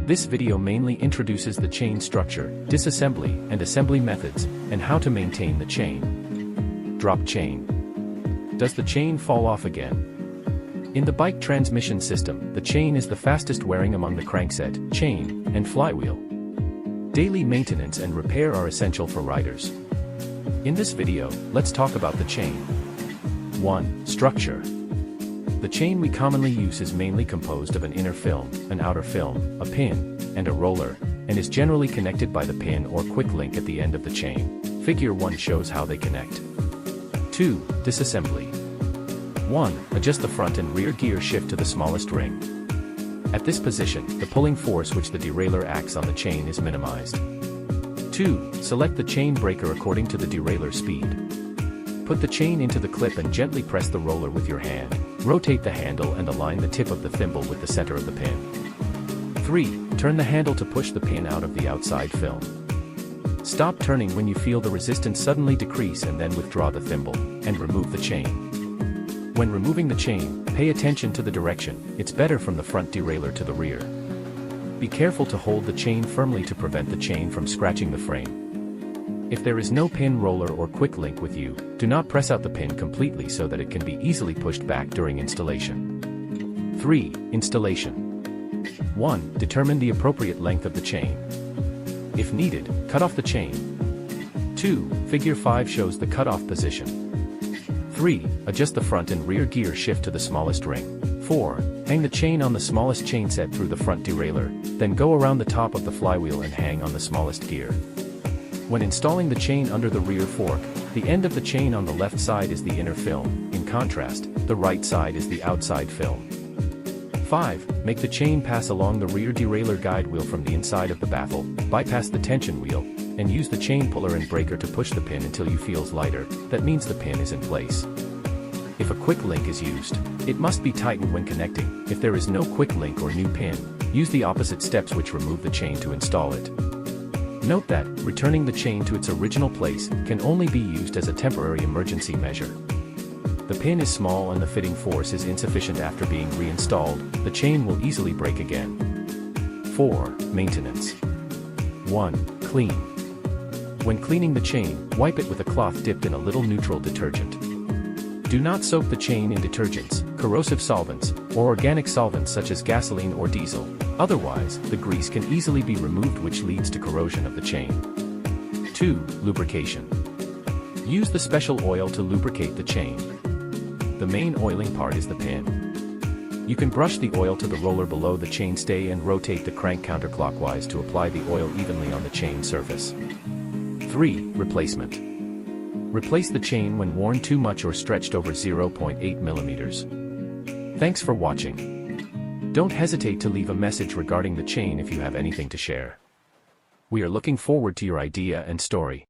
This video mainly introduces the chain structure, disassembly and assembly methods, and how to maintain the chain. Drop chain. Does the chain fall off again? In the bike transmission system, the chain is the fastest wearing among the crankset, chain, and flywheel. Daily maintenance and repair are essential for riders. In this video, let's talk about the chain. 1. Structure. The chain we commonly use is mainly composed of an inner film, an outer film, a pin, and a roller, and is generally connected by the pin or quick link at the end of the chain. Figure 1 shows how they connect. 2. Disassembly. 1. Adjust the front and rear gear shift to the smallest ring. At this position, the pulling force which the derailleur acts on the chain is minimized. 2. Select the chain breaker according to the derailleur speed. Put the chain into the clip and gently press the roller with your hand. Rotate the handle and align the tip of the thimble with the center of the pin. 3. Turn the handle to push the pin out of the outside film. Stop turning when you feel the resistance suddenly decrease and then withdraw the thimble, and remove the chain. When removing the chain, pay attention to the direction. It's better from the front derailleur to the rear. Be careful to hold the chain firmly to prevent the chain from scratching the frame. If there is no pin roller or quick link with you, do not press out the pin completely so that it can be easily pushed back during installation. 3. Installation. 1. Determine the appropriate length of the chain. If needed, cut off the chain. 2. Figure 5 shows the cutoff position. 3. Adjust the front and rear gear shift to the smallest ring. 4. Hang the chain on the smallest chain set through the front derailleur, then go around the top of the flywheel and hang on the smallest gear. When installing the chain under the rear fork, the end of the chain on the left side is the inner film. In contrast, the right side is the outside film. 5. Make the chain pass along the rear derailleur guide wheel from the inside of the baffle, bypass the tension wheel, and use the chain puller and breaker to push the pin until you feels lighter. That means the pin is in place. If a quick link is used, it must be tightened when connecting. If there is no quick link or new pin, use the opposite steps which remove the chain to install it. Note that, returning the chain to its original place can only be used as a temporary emergency measure. The pin is small and the fitting force is insufficient after being reinstalled, the chain will easily break again. 4. Maintenance. 1. Clean. When cleaning the chain, wipe it with a cloth dipped in a little neutral detergent. Do not soak the chain in detergents, corrosive solvents, or organic solvents such as gasoline or diesel, otherwise, the grease can easily be removed which leads to corrosion of the chain. 2. Lubrication. Use the special oil to lubricate the chain. The main oiling part is the pin. You can brush the oil to the roller below the chainstay and rotate the crank counterclockwise to apply the oil evenly on the chain surface. 3. Replacement. Replace the chain when worn too much or stretched over 0.8 millimeters. Thanks for watching. Don't hesitate to leave a message regarding the chain if you have anything to share. We are looking forward to your idea and story.